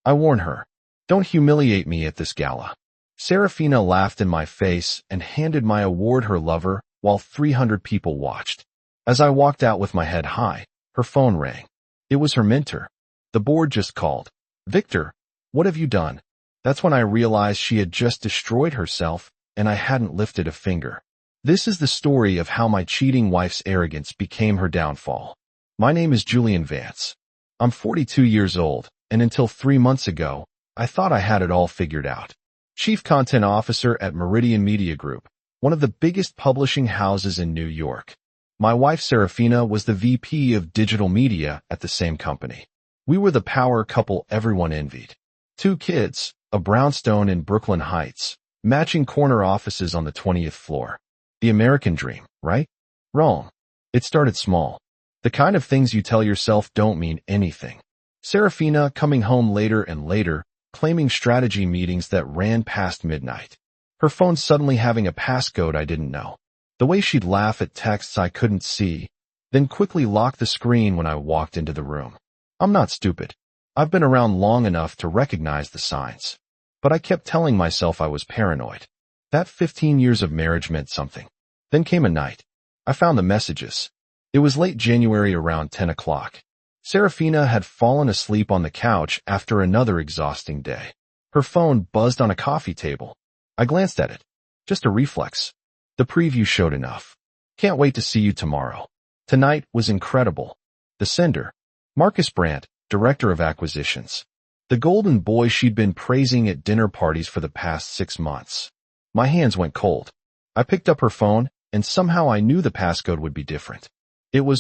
I warn her, "Don't humiliate me at this gala." Serafina laughed in my face and handed my award her lover while 300 people watched. As I walked out with my head high, her phone rang. It was her mentor. The board just called. "Victor, what have you done?" That's when I realized she had just destroyed herself and I hadn't lifted a finger. This is the story of how my cheating wife's arrogance became her downfall. My name is Julian Vance. I'm 42 years old, and until 3 months ago, I thought I had it all figured out. Chief Content Officer at Meridian Media Group, one of the biggest publishing houses in New York. My wife Serafina was the VP of Digital Media at the same company. We were the power couple everyone envied. 2 kids, a brownstone in Brooklyn Heights, matching corner offices on the 20th floor. The American dream, right? Wrong. It started small. The kind of things you tell yourself don't mean anything. Serafina coming home later and later, claiming strategy meetings that ran past midnight. Her phone suddenly having a passcode I didn't know. The way she'd laugh at texts I couldn't see, then quickly lock the screen when I walked into the room. I'm not stupid. I've been around long enough to recognize the signs. But I kept telling myself I was paranoid. That 15 years of marriage meant something. Then came a night. I found the messages. It was late January around 10 o'clock. Serafina had fallen asleep on the couch after another exhausting day. Her phone buzzed on a coffee table. I glanced at it. Just a reflex. The preview showed enough. "Can't wait to see you tomorrow. Tonight was incredible." The sender, Marcus Brandt, Director of Acquisitions. The golden boy she'd been praising at dinner parties for the past 6 months. My hands went cold. I picked up her phone, and somehow I knew the passcode would be different.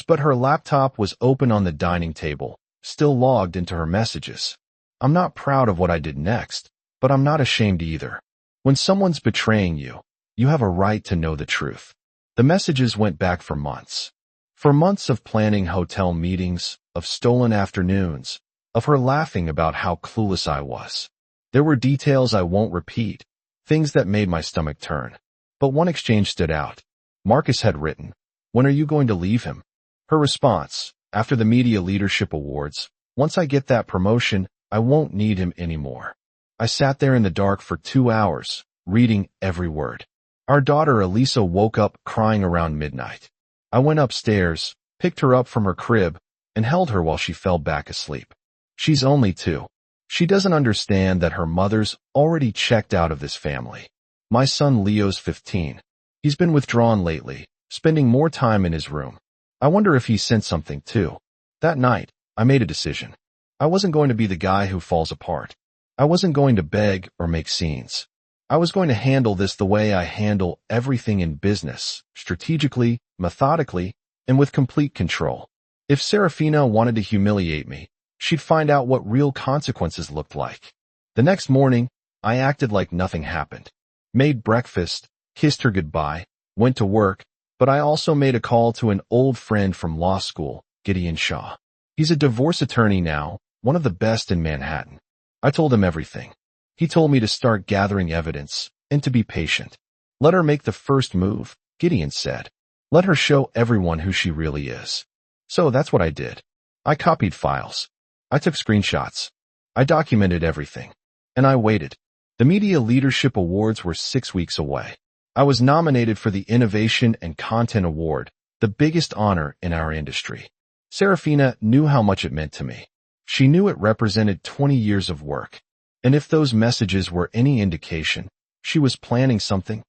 But her laptop was open on the dining table, still logged into her messages. I'm not proud of what I did next, but I'm not ashamed either. When someone's betraying you, you have a right to know the truth. The messages went back for months. For months of planning hotel meetings, of stolen afternoons, of her laughing about how clueless I was. There were details I won't repeat, things that made my stomach turn. But one exchange stood out. Marcus had written, "When are you going to leave him?" Her response, "After the Media Leadership Awards, once I get that promotion, I won't need him anymore." I sat there in the dark for 2 hours, reading every word. Our daughter Elisa woke up crying around midnight. I went upstairs, picked her up from her crib, and held her while she fell back asleep. She's only 2. She doesn't understand that her mother's already checked out of this family. My son Leo's 15. He's been withdrawn lately, spending more time in his room. I wonder if he sensed something too. That night, I made a decision. I wasn't going to be the guy who falls apart. I wasn't going to beg or make scenes. I was going to handle this the way I handle everything in business, strategically, methodically, and with complete control. If Serafina wanted to humiliate me, she'd find out what real consequences looked like. The next morning, I acted like nothing happened. Made breakfast, kissed her goodbye, went to work, but I also made a call to an old friend from law school, Gideon Shaw. He's a divorce attorney now, one of the best in Manhattan. I told him everything. He told me to start gathering evidence and to be patient. "Let her make the first move," Gideon said. "Let her show everyone who she really is." So that's what I did. I copied files. I took screenshots. I documented everything. And I waited. The Media Leadership Awards were 6 weeks away. I was nominated for the Innovation and Content Award, the biggest honor in our industry. Serafina knew how much it meant to me. She knew it represented 20 years of work. And if those messages were any indication, she was planning something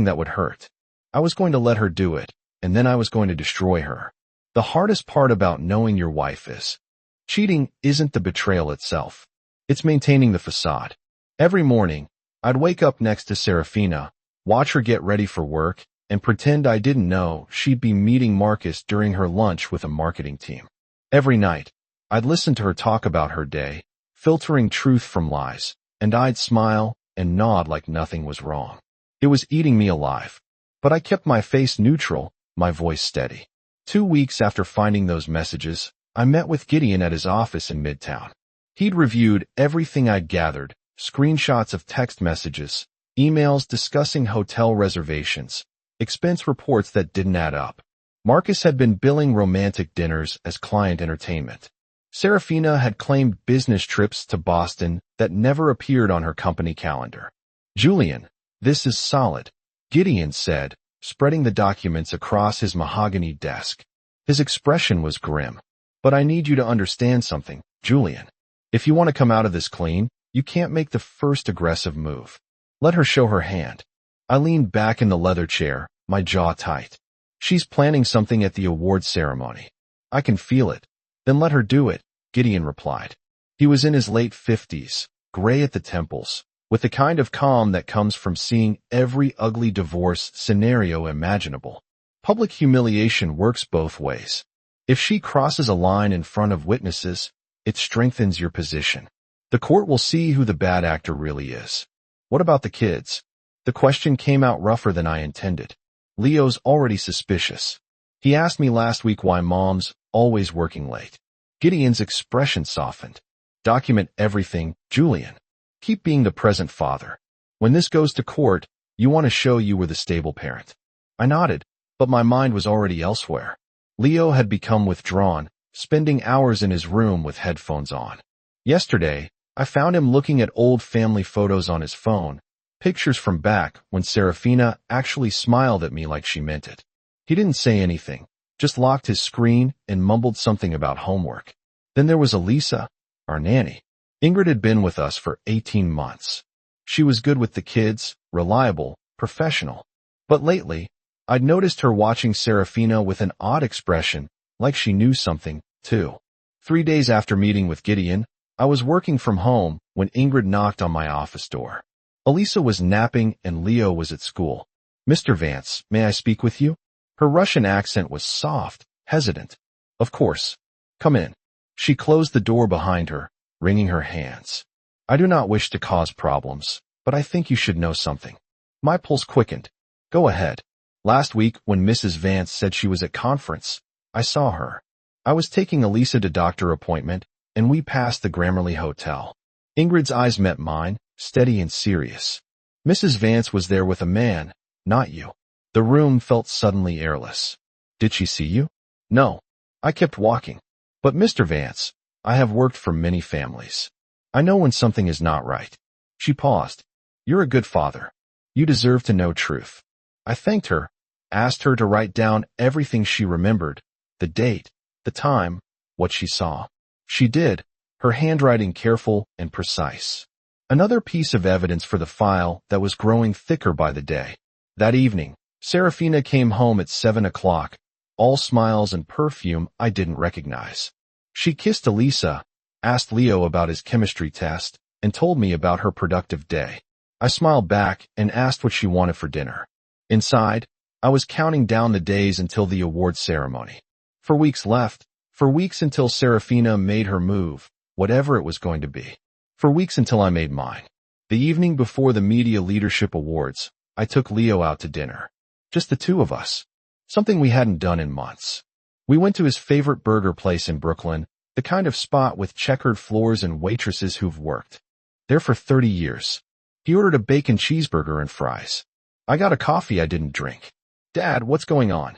that would hurt. I was going to let her do it, and then I was going to destroy her. The hardest part about knowing your wife is, cheating isn't the betrayal itself. It's maintaining the facade. Every morning, I'd wake up next to Serafina, watch her get ready for work, and pretend I didn't know she'd be meeting Marcus during her lunch with a marketing team. Every night, I'd listen to her talk about her day, filtering truth from lies, and I'd smile and nod like nothing was wrong. It was eating me alive. But I kept my face neutral, my voice steady. 2 weeks after finding those messages, I met with Gideon at his office in Midtown. He'd reviewed everything I'd gathered, screenshots of text messages, emails discussing hotel reservations, expense reports that didn't add up. Marcus had been billing romantic dinners as client entertainment. Serafina had claimed business trips to Boston that never appeared on her company calendar. Julian, this is solid, Gideon said, spreading the documents across his mahogany desk. His expression was grim. But I need you to understand something, Julian. If you want to come out of this clean, you can't make the first aggressive move. Let her show her hand. I leaned back in the leather chair, my jaw tight. She's planning something at the awards ceremony. I can feel it. Then let her do it, Gideon replied. He was in his late 50s, gray at the temples, with the kind of calm that comes from seeing every ugly divorce scenario imaginable. Public humiliation works both ways. If she crosses a line in front of witnesses, it strengthens your position. The court will see who the bad actor really is. What about the kids? The question came out rougher than I intended. Leo's already suspicious. He asked me last week why Mom's always working late. Gideon's expression softened. Document everything, Julian. Keep being the present father. When this goes to court, you want to show you were the stable parent. I nodded, but my mind was already elsewhere. Leo had become withdrawn, spending hours in his room with headphones on. Yesterday, I found him looking at old family photos on his phone, pictures from back when Serafina actually smiled at me like she meant it. He didn't say anything, just locked his screen and mumbled something about homework. Then there was Elisa, our nanny. Ingrid had been with us for 18 months. She was good with the kids, reliable, professional. But lately, I'd noticed her watching Serafina with an odd expression, like she knew something, too. 3 days after meeting with Gideon, I was working from home when Ingrid knocked on my office door. Elisa was napping and Leo was at school. Mr. Vance, may I speak with you? Her Russian accent was soft, hesitant. Of course. Come in. She closed the door behind her, wringing her hands. I do not wish to cause problems, but I think you should know something. My pulse quickened. Go ahead. Last week, when Mrs. Vance said she was at conference, I saw her. I was taking Elisa to doctor appointment, and we passed the Grammarly Hotel. Ingrid's eyes met mine, steady and serious. Mrs. Vance was there with a man, not you. The room felt suddenly airless. Did she see you? No. I kept walking. But Mr. Vance, I have worked for many families. I know when something is not right. She paused. You're a good father. You deserve to know truth. I thanked her, asked her to write down everything she remembered, the date, the time, what she saw. She did, her handwriting careful and precise. Another piece of evidence for the file that was growing thicker by the day. That evening, Serafina came home at 7 o'clock, all smiles and perfume I didn't recognize. She kissed Elisa, asked Leo about his chemistry test, and told me about her productive day. I smiled back and asked what she wanted for dinner. Inside, I was counting down the days until the awards ceremony. 4 weeks left, 4 weeks until Serafina made her move, whatever it was going to be. 4 weeks until I made mine. The evening before the Media Leadership Awards, I took Leo out to dinner. Just the two of us. Something we hadn't done in months. We went to his favorite burger place in Brooklyn, the kind of spot with checkered floors and waitresses who've worked there for 30 years. He ordered a bacon cheeseburger and fries. I got a coffee I didn't drink. Dad, what's going on?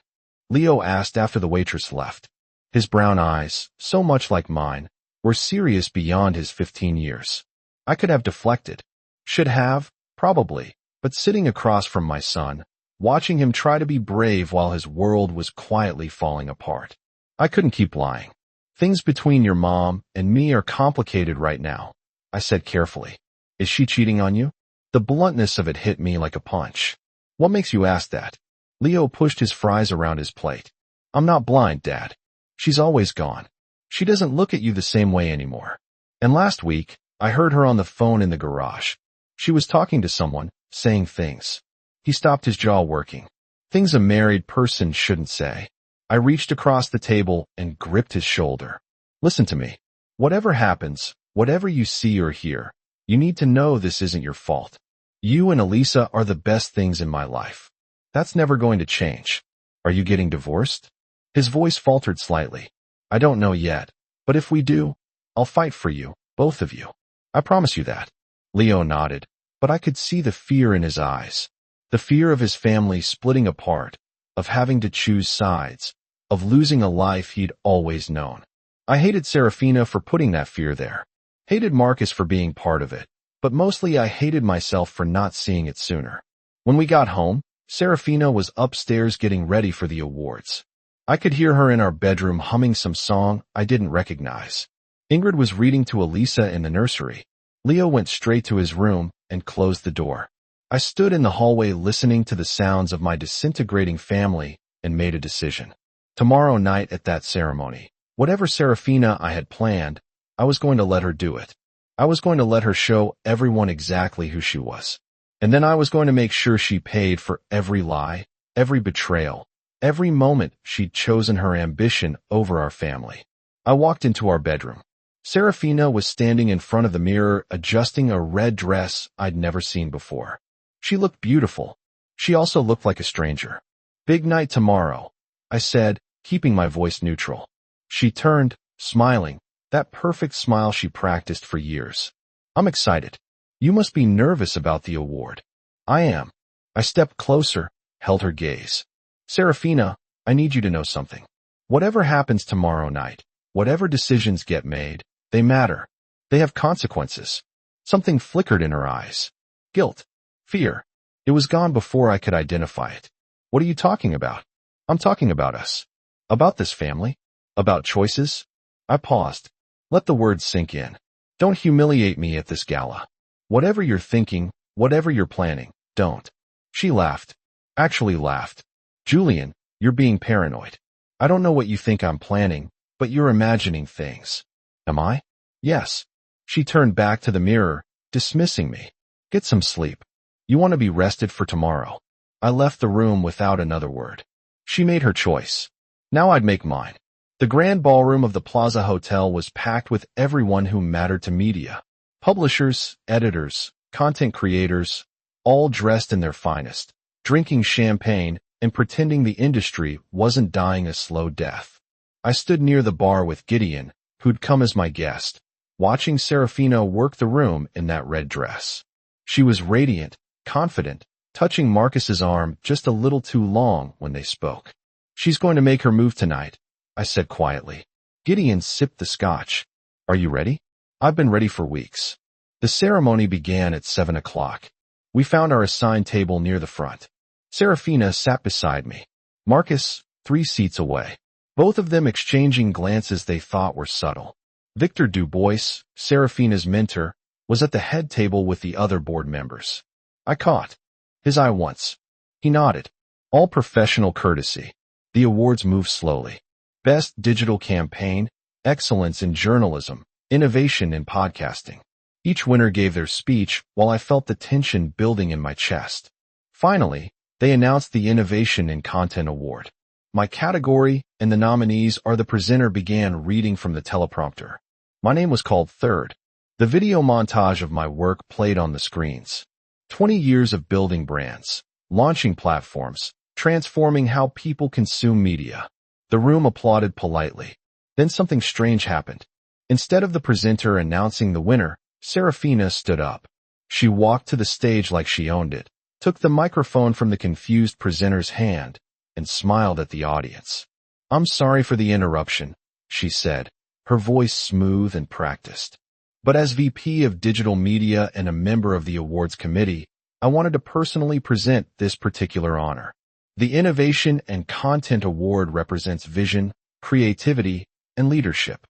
Leo asked after the waitress left. His brown eyes, so much like mine, were serious beyond his 15 years. I could have deflected. Should have, probably, but sitting across from my son, watching him try to be brave while his world was quietly falling apart. I couldn't keep lying. Things between your mom and me are complicated right now, I said carefully. Is she cheating on you? The bluntness of it hit me like a punch. What makes you ask that? Leo pushed his fries around his plate. I'm not blind, Dad. She's always gone. She doesn't look at you the same way anymore. And last week, I heard her on the phone in the garage. She was talking to someone, saying things. He stopped his jaw working. Things a married person shouldn't say. I reached across the table and gripped his shoulder. Listen to me. Whatever happens, whatever you see or hear, you need to know this isn't your fault. You and Elisa are the best things in my life. That's never going to change. Are you getting divorced? His voice faltered slightly. I don't know yet, but if we do, I'll fight for you, both of you. I promise you that. Leo nodded, but I could see the fear in his eyes. The fear of his family splitting apart, of having to choose sides, of losing a life he'd always known. I hated Serafina for putting that fear there. Hated Marcus for being part of it. But mostly I hated myself for not seeing it sooner. When we got home, Serafina was upstairs getting ready for the awards. I could hear her in our bedroom humming some song I didn't recognize. Ingrid was reading to Elisa in the nursery. Leo went straight to his room and closed the door. I stood in the hallway listening to the sounds of my disintegrating family and made a decision. Tomorrow night at that ceremony, whatever Serafina I had planned, I was going to let her do it. I was going to let her show everyone exactly who she was. And then I was going to make sure she paid for every lie, every betrayal, every moment she'd chosen her ambition over our family. I walked into our bedroom. Serafina was standing in front of the mirror adjusting a red dress I'd never seen before. She looked beautiful. She also looked like a stranger. "Big night tomorrow," I said, keeping my voice neutral. She turned, smiling, that perfect smile she practiced for years. "I'm excited. You must be nervous about the award." "I am." I stepped closer, held her gaze. "Serafina, I need you to know something. Whatever happens tomorrow night, whatever decisions get made, they matter. They have consequences." Something flickered in her eyes. Guilt. Fear. It was gone before I could identify it. "What are you talking about?" "I'm talking about us. About this family. About choices." I paused. Let the words sink in. "Don't humiliate me at this gala. Whatever you're thinking, whatever you're planning, don't." She laughed. Actually laughed. "Julian, you're being paranoid. I don't know what you think I'm planning, but you're imagining things." "Am I?" "Yes." She turned back to the mirror, dismissing me. "Get some sleep. You want to be rested for tomorrow." I left the room without another word. She made her choice. Now I'd make mine. The grand ballroom of the Plaza Hotel was packed with everyone who mattered to media. Publishers, editors, content creators, all dressed in their finest, drinking champagne and pretending the industry wasn't dying a slow death. I stood near the bar with Gideon, who'd come as my guest, watching Serafina work the room in that red dress. She was radiant, confident, touching Marcus's arm just a little too long when they spoke. "She's going to make her move tonight," I said quietly. Gideon sipped the scotch. "Are you ready?" "I've been ready for weeks." The ceremony began at 7 o'clock. We found our assigned table near the front. Serafina sat beside me. Marcus, 3 seats away. Both of them exchanging glances they thought were subtle. Victor Dubois, Serafina's mentor, was at the head table with the other board members. I caught his eye once. He nodded. All professional courtesy. The awards moved slowly. Best Digital Campaign, Excellence in Journalism, Innovation in Podcasting. Each winner gave their speech while I felt the tension building in my chest. Finally, they announced the Innovation in Content Award. My category and the nominees are. The presenter began reading from the teleprompter. My name was called third. The video montage of my work played on the screens. 20 years of building brands, launching platforms, transforming how people consume media. The room applauded politely. Then something strange happened. Instead of the presenter announcing the winner, Serafina stood up. She walked to the stage like she owned it, took the microphone from the confused presenter's hand, and smiled at the audience. "I'm sorry for the interruption," she said, her voice smooth and practiced. "But as VP of Digital Media and a member of the awards committee, I wanted to personally present this particular honor. The Innovation and Content Award represents vision, creativity, and leadership."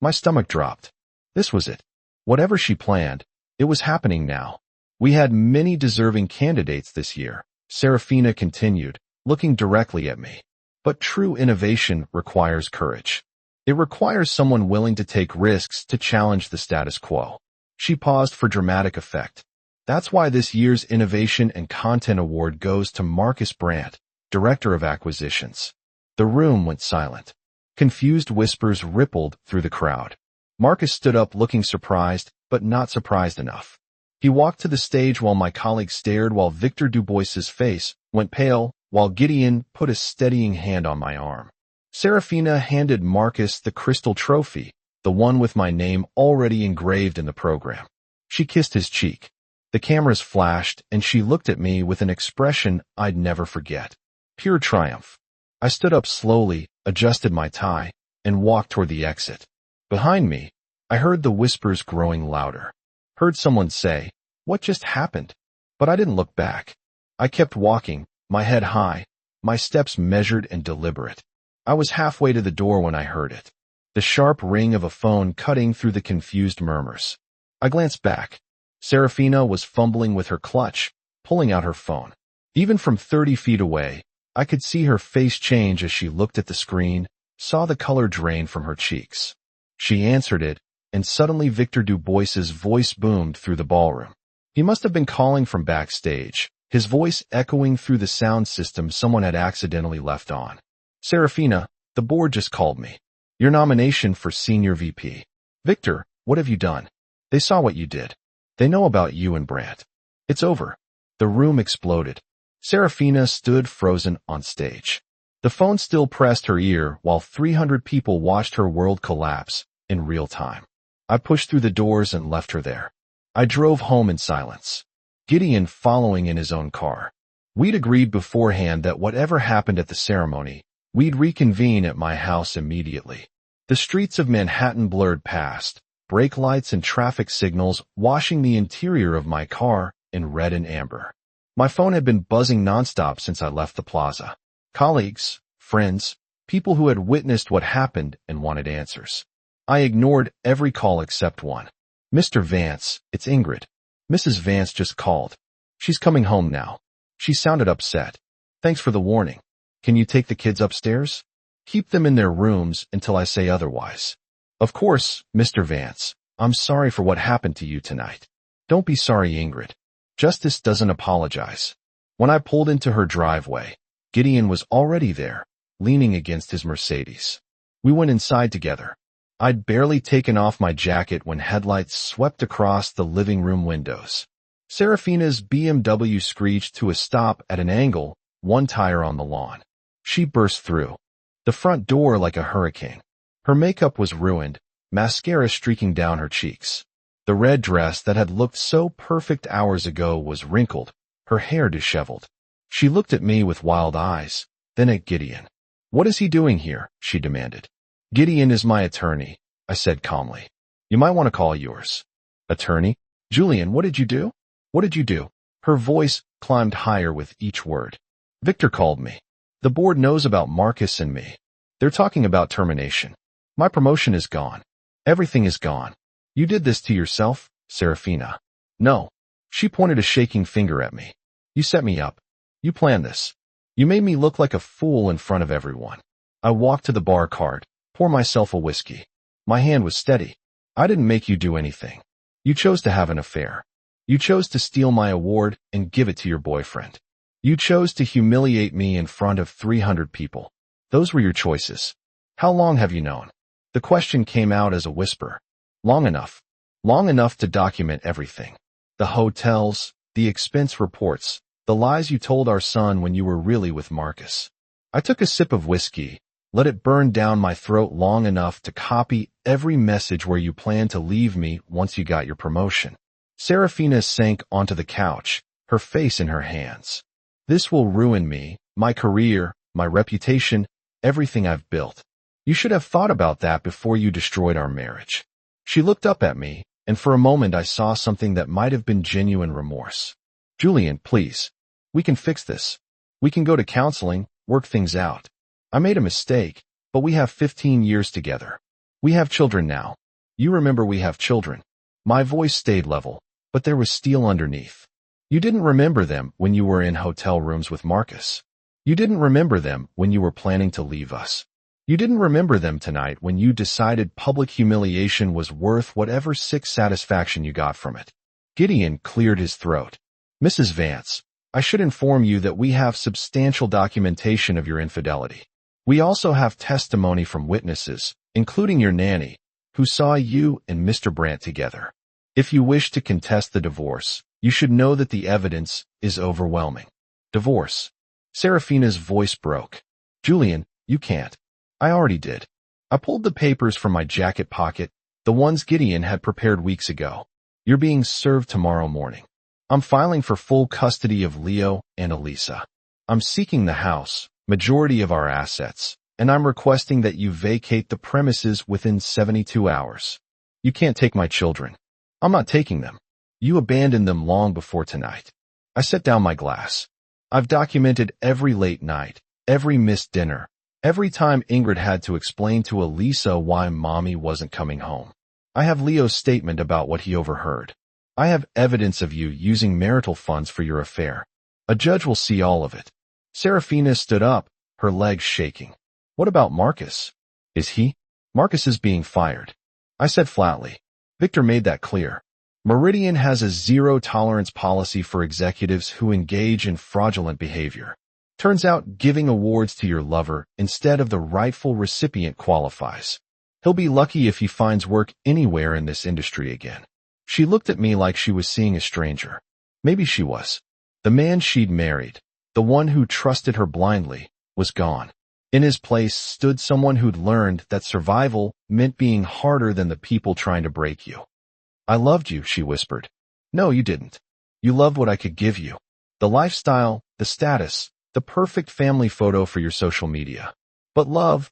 My stomach dropped. This was it. Whatever she planned, it was happening now. "We had many deserving candidates this year," Serafina continued, looking directly at me. "But true innovation requires courage. It requires someone willing to take risks to challenge the status quo." She paused for dramatic effect. "That's why this year's Innovation and Content Award goes to Marcus Brandt, Director of Acquisitions." The room went silent. Confused whispers rippled through the crowd. Marcus stood up looking surprised, but not surprised enough. He walked to the stage while my colleague stared while Victor Dubois's face went pale, while Gideon put a steadying hand on my arm. Serafina handed Marcus the crystal trophy, the one with my name already engraved in the program. She kissed his cheek. The cameras flashed, and she looked at me with an expression I'd never forget. Pure triumph. I stood up slowly, adjusted my tie, and walked toward the exit. Behind me, I heard the whispers growing louder. Heard someone say, "What just happened?" But I didn't look back. I kept walking, my head high, my steps measured and deliberate. I was halfway to the door when I heard it. The sharp ring of a phone cutting through the confused murmurs. I glanced back. Serafina was fumbling with her clutch, pulling out her phone. Even from 30 feet away, I could see her face change as she looked at the screen, saw the color drain from her cheeks. She answered it, and suddenly Victor Dubois's voice boomed through the ballroom. He must have been calling from backstage, his voice echoing through the sound system someone had accidentally left on. "Serafina, the board just called me. Your nomination for Senior VP. Victor, what have you done? They saw what you did. They know about you and Brandt. It's over." The room exploded. Serafina stood frozen on stage. The phone still pressed her ear while 300 people watched her world collapse in real time. I pushed through the doors and left her there. I drove home in silence, Gideon following in his own car. We'd agreed beforehand that whatever happened at the ceremony, we'd reconvene at my house immediately. The streets of Manhattan blurred past, brake lights and traffic signals washing the interior of my car in red and amber. My phone had been buzzing nonstop since I left the plaza. Colleagues, friends, people who had witnessed what happened and wanted answers. I ignored every call except one. "Mr. Vance, it's Ingrid. Mrs. Vance just called. She's coming home now." She sounded upset. "Thanks for the warning. Can you take the kids upstairs? Keep them in their rooms until I say otherwise." "Of course, Mr. Vance. I'm sorry for what happened to you tonight." "Don't be sorry, Ingrid. Justice doesn't apologize." When I pulled into her driveway, Gideon was already there, leaning against his Mercedes. We went inside together. I'd barely taken off my jacket when headlights swept across the living room windows. Serafina's BMW screeched to a stop at an angle, one tire on the lawn. She burst through the front door like a hurricane. Her makeup was ruined, mascara streaking down her cheeks. The red dress that had looked so perfect hours ago was wrinkled, her hair disheveled. She looked at me with wild eyes, then at Gideon. "What is he doing here?" she demanded. "Gideon is my attorney," I said calmly. "You might want to call yours." "Attorney? Julian, what did you do?" "What did you do?" Her voice climbed higher with each word. "Victor called me. The board knows about Marcus and me. They're talking about termination. My promotion is gone. Everything is gone. You did this to yourself, Serafina." "No." She pointed a shaking finger at me. "You set me up. You planned this. You made me look like a fool in front of everyone." I walked to the bar cart, poured myself a whiskey. My hand was steady. "I didn't make you do anything. You chose to have an affair. You chose to steal my award and give it to your boyfriend. You chose to humiliate me in front of 300 people. Those were your choices. How long have you known?" The question came out as a whisper. "Long enough. Long enough to document everything. The hotels, the expense reports, the lies you told our son when you were really with Marcus." I took a sip of whiskey, let it burn down my throat long enough to copy every message where you planned to leave me once you got your promotion. Serafina sank onto the couch, her face in her hands. "This will ruin me, my career, my reputation, everything I've built. You should have thought about that before you destroyed our marriage." She looked up at me, and for a moment I saw something that might have been genuine remorse. "Julian, please. We can fix this. We can go to counseling, work things out. I made a mistake, but we have 15 years together. We have children now. You remember we have children." My voice stayed level, but there was steel underneath. "You didn't remember them when you were in hotel rooms with Marcus. You didn't remember them when you were planning to leave us. You didn't remember them tonight when you decided public humiliation was worth whatever sick satisfaction you got from it." Gideon cleared his throat. "Mrs. Vance, I should inform you that we have substantial documentation of your infidelity. We also have testimony from witnesses, including your nanny, who saw you and Mr. Brandt together. If you wish to contest the divorce, you should know that the evidence is overwhelming." "Divorce?" Serafina's voice broke. "Julian, you can't. I already did." I pulled the papers from my jacket pocket, the ones Gideon had prepared weeks ago. "You're being served tomorrow morning. I'm filing for full custody of Leo and Elisa. I'm seeking the house, majority of our assets, and I'm requesting that you vacate the premises within 72 hours. You can't take my children. I'm not taking them. You abandoned them long before tonight. I set down my glass. I've documented every late night, every missed dinner, every time Ingrid had to explain to Elisa why Mommy wasn't coming home. I have Leo's statement about what he overheard. I have evidence of you using marital funds for your affair. A judge will see all of it. Serafina stood up, her legs shaking. What about Marcus? Is he? Marcus is being fired. I said flatly. Victor made that clear. Meridian has a zero-tolerance policy for executives who engage in fraudulent behavior. Turns out giving awards to your lover instead of the rightful recipient qualifies. He'll be lucky if he finds work anywhere in this industry again. She looked at me like she was seeing a stranger. Maybe she was. The man she'd married, the one who trusted her blindly, was gone. In his place stood someone who'd learned that survival meant being harder than the people trying to break you. I loved you, she whispered. No, you didn't. You loved what I could give you. The lifestyle, the status, the perfect family photo for your social media. But love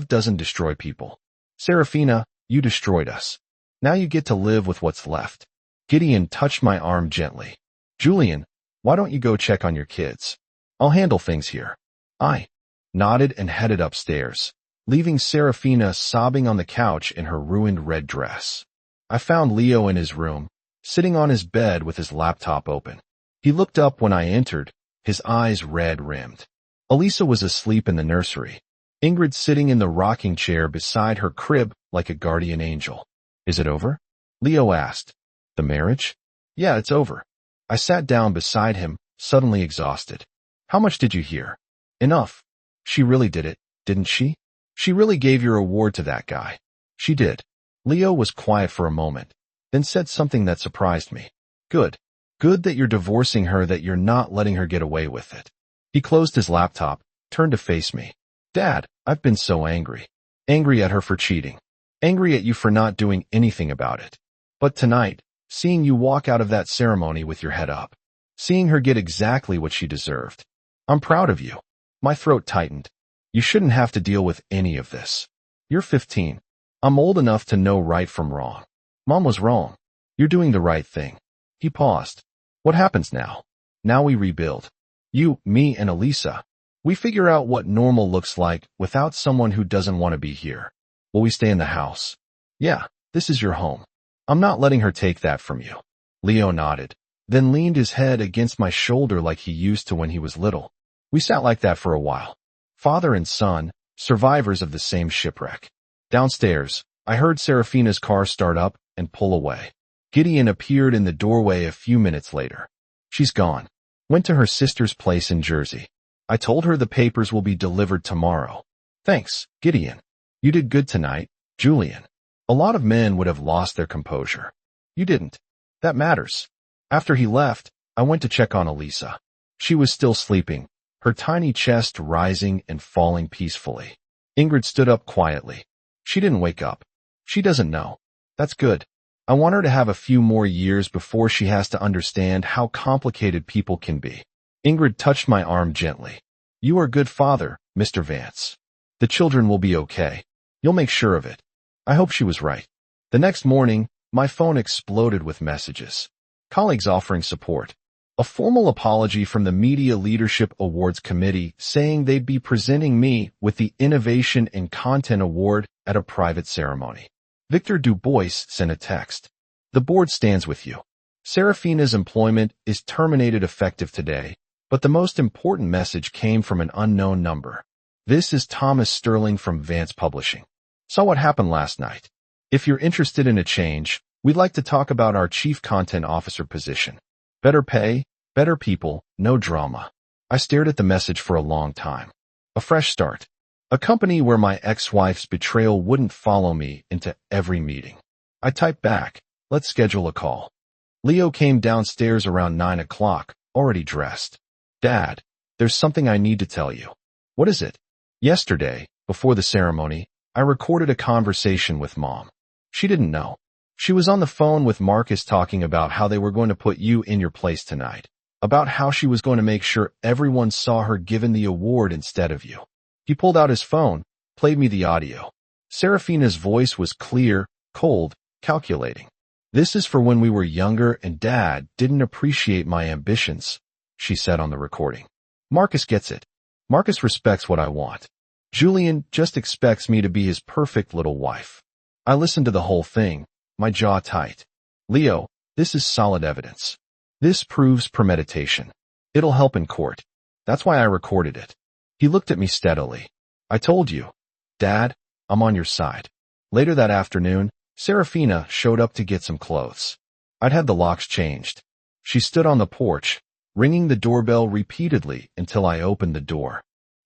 doesn't destroy people. Serafina, you destroyed us. Now you get to live with what's left. Gideon touched my arm gently. Julian, why don't you go check on your kids? I'll handle things here. I nodded and headed upstairs, leaving Serafina sobbing on the couch in her ruined red dress. I found Leo in his room, sitting on his bed with his laptop open. He looked up when I entered, his eyes red-rimmed. Elisa was asleep in the nursery. Ingrid sitting in the rocking chair beside her crib like a guardian angel. Is it over? Leo asked. The marriage? Yeah, it's over. I sat down beside him, suddenly exhausted. How much did you hear? Enough. She really did it, didn't she? She really gave your award to that guy. She did. Leo was quiet for a moment, then said something that surprised me. Good. Good that you're divorcing her, that you're not letting her get away with it. He closed his laptop, turned to face me. Dad, I've been so angry. Angry at her for cheating. Angry at you for not doing anything about it. But tonight, seeing you walk out of that ceremony with your head up, seeing her get exactly what she deserved. I'm proud of you. My throat tightened. You shouldn't have to deal with any of this. You're 15. I'm old enough to know right from wrong. Mom was wrong. You're doing the right thing. He paused. What happens now? Now we rebuild. You, me, and Elisa. We figure out what normal looks like without someone who doesn't want to be here. Will we stay in the house? Yeah, this is your home. I'm not letting her take that from you. Leo nodded, then leaned his head against my shoulder like he used to when he was little. We sat like that for a while. Father and son, survivors of the same shipwreck. Downstairs, I heard Serafina's car start up and pull away. Gideon appeared in the doorway a few minutes later. She's gone. Went to her sister's place in Jersey. I told her the papers will be delivered tomorrow. Thanks, Gideon. You did good tonight, Julian. A lot of men would have lost their composure. You didn't. That matters. After he left, I went to check on Elisa. She was still sleeping, her tiny chest rising and falling peacefully. Ingrid stood up quietly. She didn't wake up. She doesn't know. That's good. I want her to have a few more years before she has to understand how complicated people can be. Ingrid touched my arm gently. You are a good father, Mr. Vance. The children will be okay. You'll make sure of it. I hope she was right. The next morning, my phone exploded with messages. Colleagues offering support. A formal apology from the Media Leadership Awards Committee saying they'd be presenting me with the Innovation in Content Award at a private ceremony. Victor Dubois sent a text. The board stands with you. Serafina's employment is terminated effective today, but the most important message came from an unknown number. This is Thomas Sterling from Vance Publishing. Saw what happened last night. If you're interested in a change, we'd like to talk about our Chief Content Officer position. Better pay, better people, no drama. I stared at the message for a long time. A fresh start. A company where my ex-wife's betrayal wouldn't follow me into every meeting. I typed back, let's schedule a call. Leo came downstairs around 9 o'clock, already dressed. Dad, there's something I need to tell you. What is it? Yesterday, before the ceremony, I recorded a conversation with Mom. She didn't know. She was on the phone with Marcus talking about how they were going to put you in your place tonight, about how she was going to make sure everyone saw her given the award instead of you. He pulled out his phone, played me the audio. Serafina's voice was clear, cold, calculating. "This is for when we were younger and Dad didn't appreciate my ambitions," she said on the recording. "Marcus gets it. Marcus respects what I want. Julian just expects me to be his perfect little wife." I listened to the whole thing, my jaw tight. "Leo, this is solid evidence. This proves premeditation. It'll help in court. That's why I recorded it." He looked at me steadily. "I told you. Dad, I'm on your side." Later that afternoon, Serafina showed up to get some clothes. I'd had the locks changed. She stood on the porch, ringing the doorbell repeatedly until I opened the door.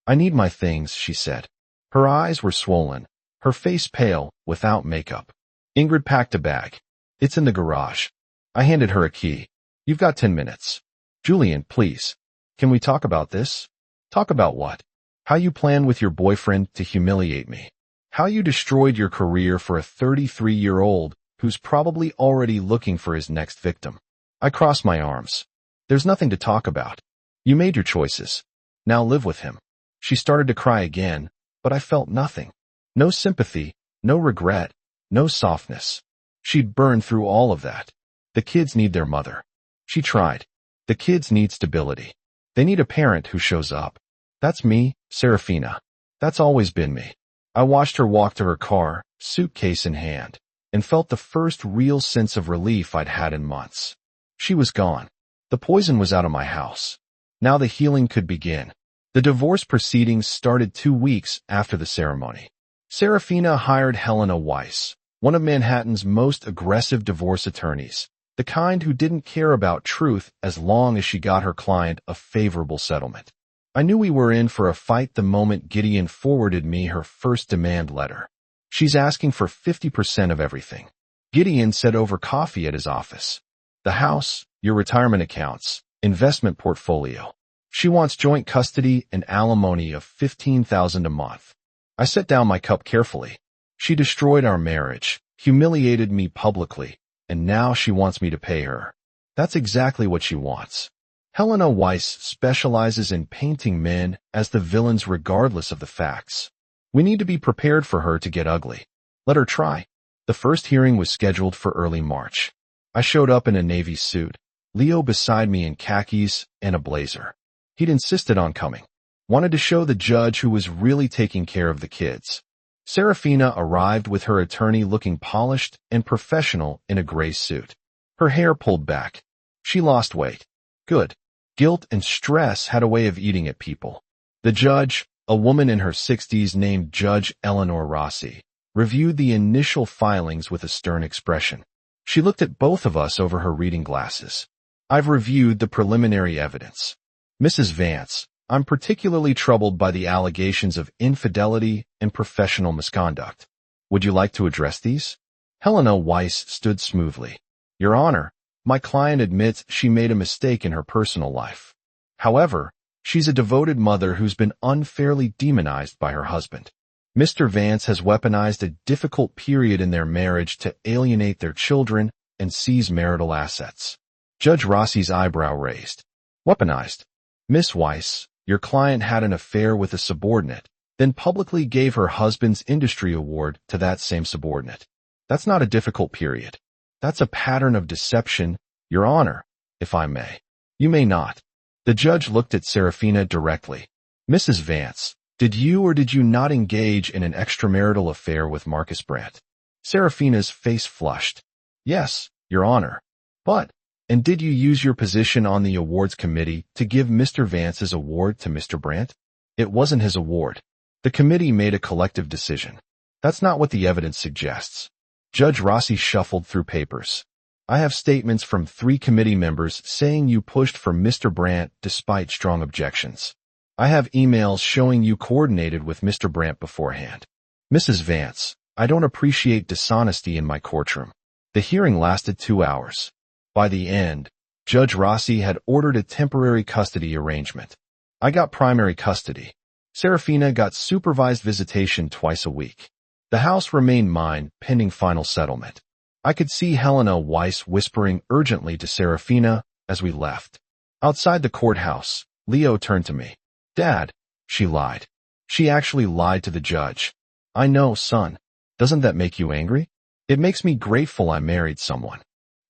"I need my things," she said. Her eyes were swollen, her face pale, without makeup. Ingrid packed a bag. "It's in the garage." I handed her a key. "You've got 10 minutes. Julian, please. Can we talk about this?" "Talk about what?" "How you plan with your boyfriend to humiliate me. How you destroyed your career for a 33-year-old who's probably already looking for his next victim." I crossed my arms. "There's nothing to talk about. You made your choices. Now live with him." She started to cry again, but I felt nothing. No sympathy, no regret, no softness. She'd burned through all of that. The kids need their mother. She tried. The kids need stability. They need a parent who shows up. That's me, Serafina. That's always been me. I watched her walk to her car, suitcase in hand, and felt the first real sense of relief I'd had in months. She was gone. The poison was out of my house. Now the healing could begin. The divorce proceedings started 2 weeks after the ceremony. Serafina hired Helena Weiss, one of Manhattan's most aggressive divorce attorneys, the kind who didn't care about truth as long as she got her client a favorable settlement. I knew we were in for a fight the moment Gideon forwarded me her first demand letter. "She's asking for 50% of everything," Gideon said over coffee at his office. "The house, your retirement accounts, investment portfolio. She wants joint custody and alimony of $15,000 a month." I set down my cup carefully. She destroyed our marriage, humiliated me publicly, and now she wants me to pay her. That's exactly what she wants. Helena Weiss specializes in painting men as the villains regardless of the facts. We need to be prepared for her to get ugly. Let her try. The first hearing was scheduled for early March. I showed up in a navy suit, Leo beside me in khakis and a blazer. He'd insisted on coming. Wanted to show the judge who was really taking care of the kids. Serafina arrived with her attorney looking polished and professional in a gray suit. Her hair pulled back. She lost weight. Good. Guilt and stress had a way of eating at people. The judge, a woman in her 60s named Judge Eleanor Rossi, reviewed the initial filings with a stern expression. She looked at both of us over her reading glasses. "I've reviewed the preliminary evidence. Mrs. Vance, I'm particularly troubled by the allegations of infidelity and professional misconduct. Would you like to address these?" Helena Weiss stood smoothly. "Your Honor, my client admits she made a mistake in her personal life. However, she's a devoted mother who's been unfairly demonized by her husband. Mr. Vance has weaponized a difficult period in their marriage to alienate their children and seize marital assets." Judge Rossi's eyebrow raised. "Weaponized? Miss Weiss, your client had an affair with a subordinate, then publicly gave her husband's industry award to that same subordinate. That's not a difficult period. That's a pattern of deception, Your Honor, if I may." "You may not." The judge looked at Serafina directly. "Mrs. Vance, did you or did you not engage in an extramarital affair with Marcus Brandt?" Serafina's face flushed. "Yes, Your Honor. But, and did you use your position on the awards committee to give Mr. Vance's award to Mr. Brandt?" "It wasn't his award. The committee made a collective decision." "That's not what the evidence suggests." Judge Rossi shuffled through papers. "I have statements from 3 committee members saying you pushed for Mr. Brandt despite strong objections. I have emails showing you coordinated with Mr. Brandt beforehand." "Mrs. Vance, I don't appreciate dishonesty in my courtroom." The hearing lasted 2 hours. By the end, Judge Rossi had ordered a temporary custody arrangement. I got primary custody. Serafina got supervised visitation twice a week. The house remained mine pending final settlement. I could see Helena Weiss whispering urgently to Serafina as we left. Outside the courthouse, Leo turned to me. "Dad," she lied. She actually lied to the judge. I know, son. Doesn't that make you angry? It makes me grateful I married someone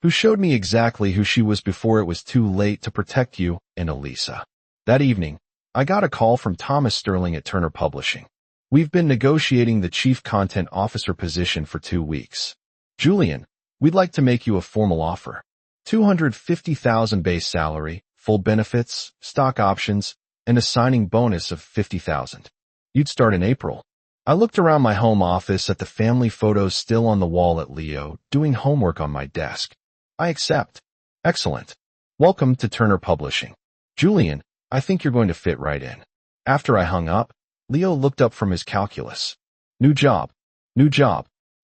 who showed me exactly who she was before it was too late to protect you and Elisa. That evening, I got a call from Thomas Sterling at Turner Publishing. We've been negotiating the chief content officer position for 2 weeks. Julian, we'd like to make you a formal offer. $250,000 base salary, full benefits, stock options, and a signing bonus of $50,000. You'd start in April. I looked around my home office at the family photos still on the wall at Leo, doing homework on my desk. I accept. Excellent. Welcome to Turner Publishing. Julian, I think you're going to fit right in. After I hung up, Leo looked up from his calculus. New job.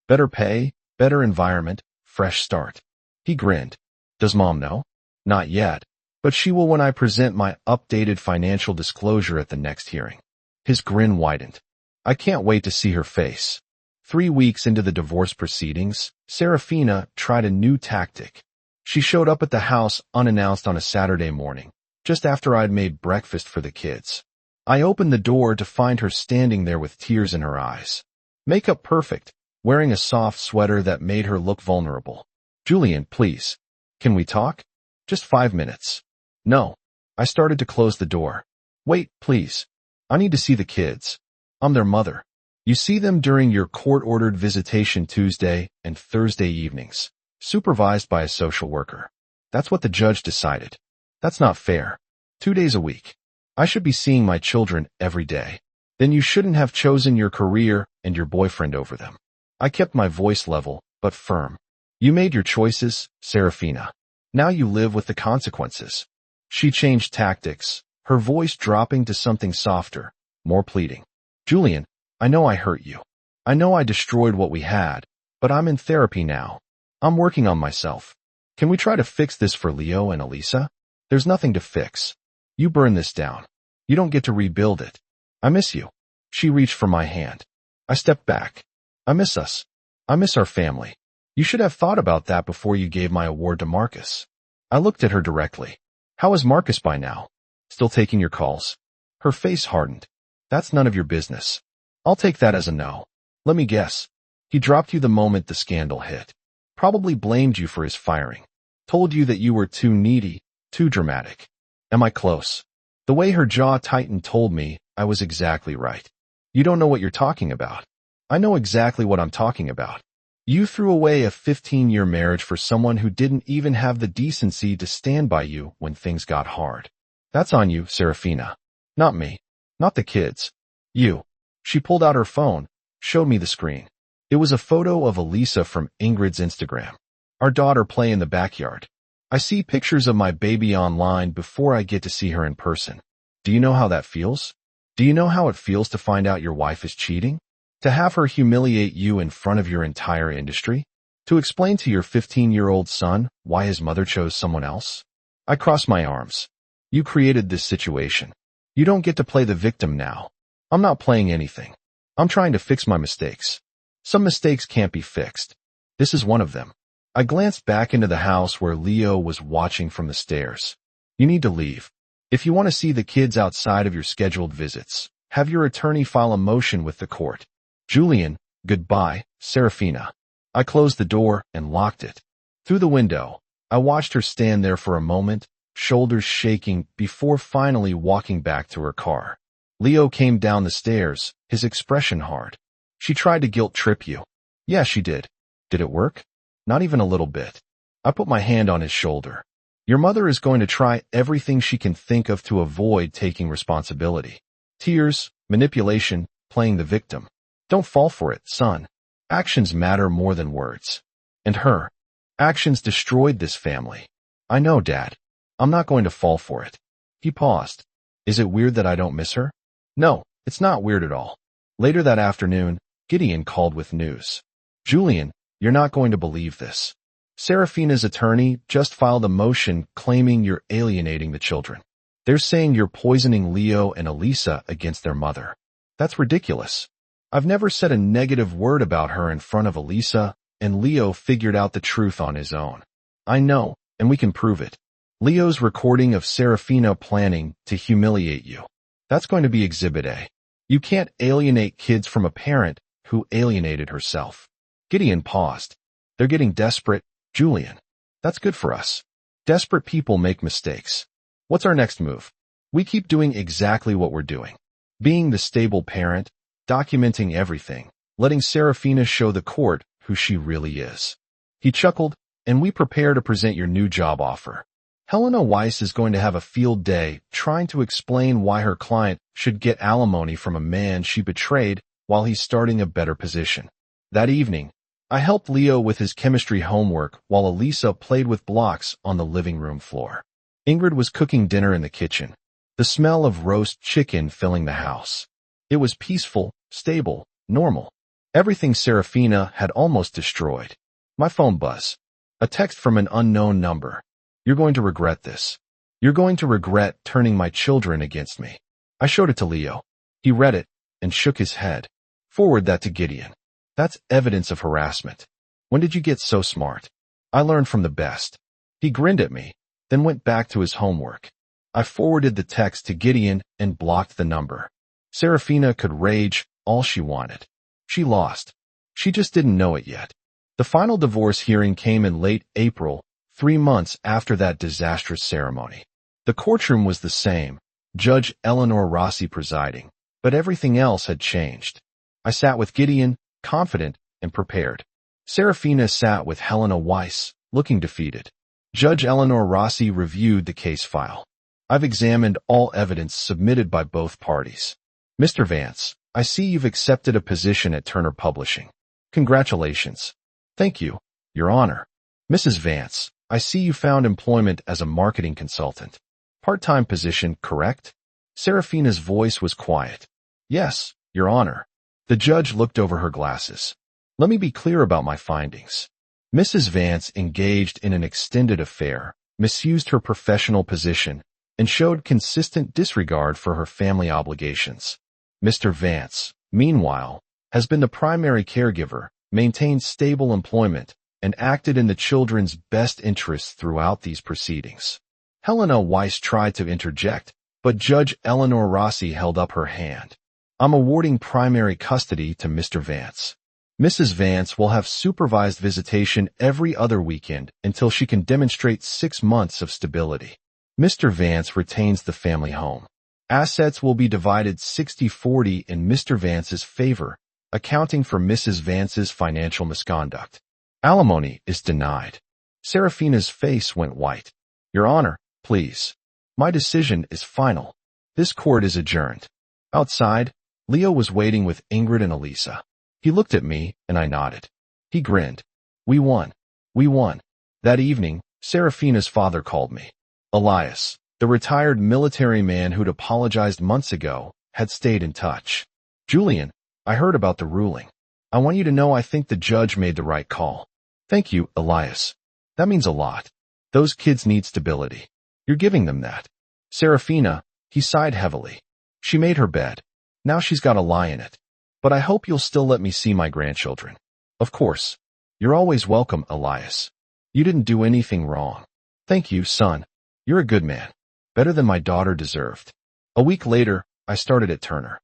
Better pay, better environment, fresh start. He grinned. Does Mom know? Not yet, but she will when I present my updated financial disclosure at the next hearing. His grin widened. I can't wait to see her face. 3 weeks into the divorce proceedings, Serafina tried a new tactic. She showed up at the house unannounced on a Saturday morning, just after I'd made breakfast for the kids. I opened the door to find her standing there with tears in her eyes. Makeup perfect, wearing a soft sweater that made her look vulnerable. Julian, please. Can we talk? Just 5 minutes. No. I started to close the door. Wait, please. I need to see the kids. I'm their mother. You see them during your court-ordered visitation Tuesday and Thursday evenings, supervised by a social worker. That's what the judge decided. That's not fair. 2 days a week. I should be seeing my children every day. Then you shouldn't have chosen your career and your boyfriend over them. I kept my voice level, but firm. You made your choices, Serafina. Now you live with the consequences. She changed tactics, her voice dropping to something softer, more pleading. Julian, I know I hurt you. I know I destroyed what we had, but I'm in therapy now. I'm working on myself. Can we try to fix this for Leo and Elisa? There's nothing to fix. You burn this down. You don't get to rebuild it. I miss you. She reached for my hand. I stepped back. I miss us. I miss our family. You should have thought about that before you gave my award to Marcus. I looked at her directly. How is Marcus by now? Still taking your calls? Her face hardened. That's none of your business. I'll take that as a no. Let me guess. He dropped you the moment the scandal hit. Probably blamed you for his firing. Told you that you were too needy, too dramatic. Am I close? The way her jaw tightened told me I was exactly right. You don't know what you're talking about. I know exactly what I'm talking about. You threw away a 15-year marriage for someone who didn't even have the decency to stand by you when things got hard. That's on you, Serafina. Not me. Not the kids. You. She pulled out her phone, showed me the screen. It was a photo of Elisa from Ingrid's Instagram. Our daughter play in the backyard. I see pictures of my baby online before I get to see her in person. Do you know how that feels? Do you know how it feels to find out your wife is cheating? To have her humiliate you in front of your entire industry? To explain to your 15-year-old son why his mother chose someone else? I crossed my arms. You created this situation. You don't get to play the victim now. I'm not playing anything. I'm trying to fix my mistakes. Some mistakes can't be fixed. This is one of them. I glanced back into the house where Leo was watching from the stairs. You need to leave. If you want to see the kids outside of your scheduled visits, have your attorney file a motion with the court. Julian, goodbye, Serafina. I closed the door and locked it. Through the window, I watched her stand there for a moment, shoulders shaking, before finally walking back to her car. Leo came down the stairs, his expression hard. She tried to guilt trip you. Yeah, she did. Did it work? Not even a little bit. I put my hand on his shoulder. Your mother is going to try everything she can think of to avoid taking responsibility. Tears, manipulation, playing the victim. Don't fall for it, son. Actions matter more than words. And her actions destroyed this family. I know, Dad. I'm not going to fall for it. He paused. Is it weird that I don't miss her? No, it's not weird at all. Later that afternoon, Gideon called with news. Julian, you're not going to believe this. Serafina's attorney just filed a motion claiming you're alienating the children. They're saying you're poisoning Leo and Elisa against their mother. That's ridiculous. I've never said a negative word about her in front of Elisa, and Leo figured out the truth on his own. I know, and we can prove it. Leo's recording of Serafina planning to humiliate you. That's going to be Exhibit A. You can't alienate kids from a parent who alienated herself. Gideon paused. They're getting desperate, Julian. That's good for us. Desperate people make mistakes. What's our next move? We keep doing exactly what we're doing. Being the stable parent, documenting everything, letting Serafina show the court who she really is. He chuckled, and we prepare to present your new job offer. Helena Weiss is going to have a field day trying to explain why her client should get alimony from a man she betrayed while he's starting a better position. That evening, I helped Leo with his chemistry homework while Elisa played with blocks on the living room floor. Ingrid was cooking dinner in the kitchen, the smell of roast chicken filling the house. It was peaceful, stable, normal. Everything Serafina had almost destroyed. My phone buzzed. A text from an unknown number. You're going to regret this. You're going to regret turning my children against me. I showed it to Leo. He read it and shook his head. Forward that to Gideon. That's evidence of harassment. When did you get so smart? I learned from the best. He grinned at me, then went back to his homework. I forwarded the text to Gideon and blocked the number. Serafina could rage all she wanted. She lost. She just didn't know it yet. The final divorce hearing came in late April, 3 months after that disastrous ceremony. The courtroom was the same, Judge Eleanor Rossi presiding, but everything else had changed. I sat with Gideon, confident and prepared. Serafina sat with Helena Weiss, looking defeated. Judge Eleanor Rossi reviewed the case file. I've examined all evidence submitted by both parties. Mr. Vance, I see you've accepted a position at Turner Publishing. Congratulations. Thank you, Your Honor. Mrs. Vance, I see you found employment as a marketing consultant. Part-time position, correct? Serafina's voice was quiet. Yes, Your Honor. The judge looked over her glasses. Let me be clear about my findings. Mrs. Vance engaged in an extended affair, misused her professional position, and showed consistent disregard for her family obligations. Mr. Vance, meanwhile, has been the primary caregiver, maintained stable employment, and acted in the children's best interests throughout these proceedings. Helena Weiss tried to interject, but Judge Eleanor Rossi held up her hand. I'm awarding primary custody to Mr. Vance. Mrs. Vance will have supervised visitation every other weekend until she can demonstrate 6 months of stability. Mr. Vance retains the family home. Assets will be divided 60-40 in Mr. Vance's favor, accounting for Mrs. Vance's financial misconduct. Alimony is denied. Serafina's face went white. Your Honor, please. My decision is final. This court is adjourned. Outside, Leo was waiting with Ingrid and Elisa. He looked at me, and I nodded. He grinned. We won. We won. That evening, Serafina's father called me. Elias, the retired military man who'd apologized months ago, had stayed in touch. Julian, I heard about the ruling. I want you to know I think the judge made the right call. Thank you, Elias. That means a lot. Those kids need stability. You're giving them that. Serafina, he sighed heavily. She made her bed. Now she's got a lie in it. But I hope you'll still let me see my grandchildren. Of course. You're always welcome, Elias. You didn't do anything wrong. Thank you, son. You're a good man. Better than my daughter deserved. A week later, I started at Turner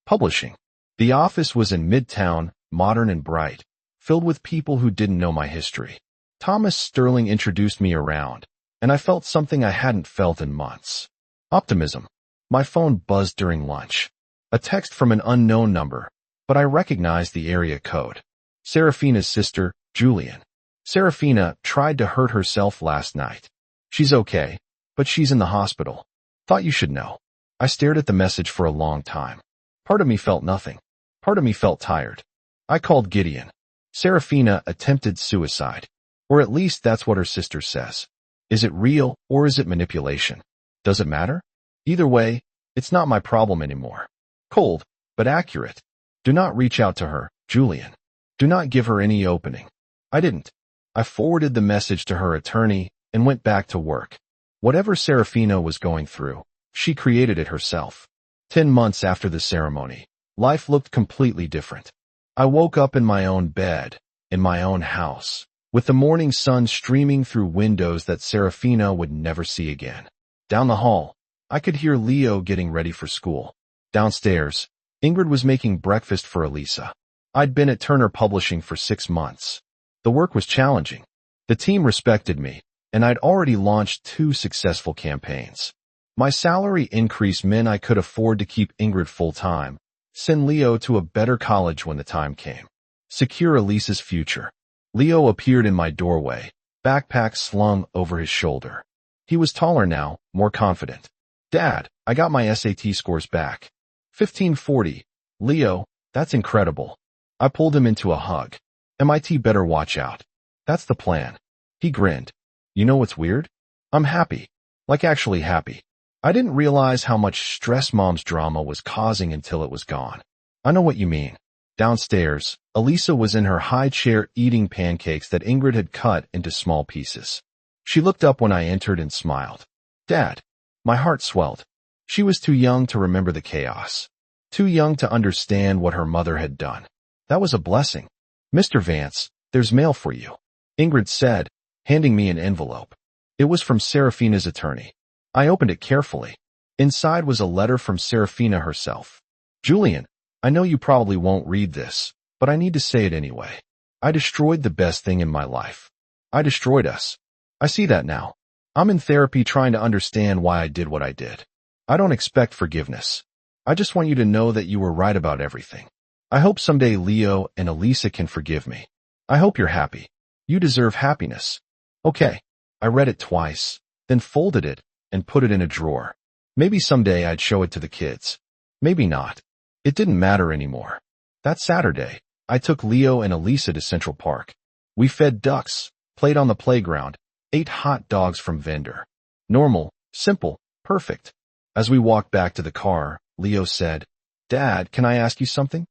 Publishing. The office was in Midtown, modern and bright, filled with people who didn't know my history. Thomas Sterling introduced me around, and I felt something I hadn't felt in months. Optimism. My phone buzzed during lunch. A text from an unknown number, but I recognized the area code. Serafina's sister, Julian. Serafina tried to hurt herself last night. She's okay, but she's in the hospital. Thought you should know. I stared at the message for a long time. Part of me felt nothing. Part of me felt tired. I called Gideon. Serafina attempted suicide. Or at least that's what her sister says. Is it real or is it manipulation? Does it matter? Either way, it's not my problem anymore. Cold, but accurate. Do not reach out to her, Julian. Do not give her any opening. I didn't. I forwarded the message to her attorney and went back to work. Whatever Serafina was going through, she created it herself. 10 months after the ceremony, life looked completely different. I woke up in my own bed, in my own house, with the morning sun streaming through windows that Serafina would never see again. Down the hall, I could hear Leo getting ready for school. Downstairs, Ingrid was making breakfast for Elisa. I'd been at Turner Publishing for 6 months. The work was challenging. The team respected me, and I'd already launched 2 successful campaigns. My salary increase meant I could afford to keep Ingrid full-time, send Leo to a better college when the time came, secure Elisa's future. Leo appeared in my doorway, backpack slung over his shoulder. He was taller now, more confident. Dad, I got my SAT scores back. 1540. Leo, that's incredible. I pulled him into a hug. MIT better watch out. That's the plan. He grinned. You know what's weird? I'm happy. Like actually happy. I didn't realize how much stress Mom's drama was causing until it was gone. I know what you mean. Downstairs, Elisa was in her high chair eating pancakes that Ingrid had cut into small pieces. She looked up when I entered and smiled. Dad. My heart swelled. She was too young to remember the chaos. Too young to understand what her mother had done. That was a blessing. Mr. Vance, there's mail for you, Ingrid said, handing me an envelope. It was from Serafina's attorney. I opened it carefully. Inside was a letter from Serafina herself. Julian, I know you probably won't read this, but I need to say it anyway. I destroyed the best thing in my life. I destroyed us. I see that now. I'm in therapy trying to understand why I did what I did. I don't expect forgiveness. I just want you to know that you were right about everything. I hope someday Leo and Elisa can forgive me. I hope you're happy. You deserve happiness. Okay. I read it twice, then folded it and put it in a drawer. Maybe someday I'd show it to the kids. Maybe not. It didn't matter anymore. That Saturday, I took Leo and Elisa to Central Park. We fed ducks, played on the playground, ate hot dogs from vendor. Normal, simple, perfect. As we walked back to the car, Leo said, Dad, can I ask you something?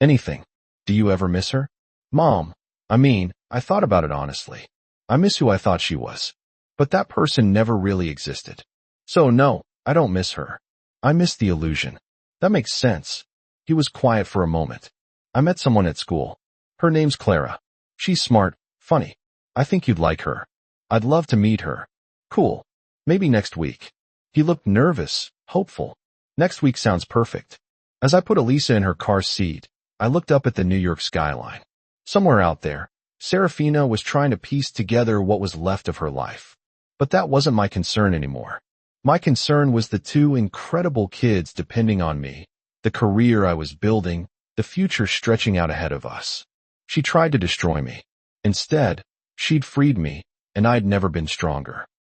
Anything. Do you ever miss her? Mom, I thought about it honestly. I miss who I thought she was. But that person never really existed. So no, I don't miss her. I miss the illusion. That makes sense. He was quiet for a moment. I met someone at school. Her name's Clara. She's smart, funny. I think you'd like her. I'd love to meet her. Cool. Maybe next week. He looked nervous, hopeful. Next week sounds perfect. As I put Elisa in her car seat, I looked up at the New York skyline. Somewhere out there, Serafina was trying to piece together what was left of her life. But that wasn't my concern anymore. My concern was the 2 incredible kids depending on me, the career I was building, the future stretching out ahead of us. She tried to destroy me. Instead, she'd freed me, and I'd never been stronger.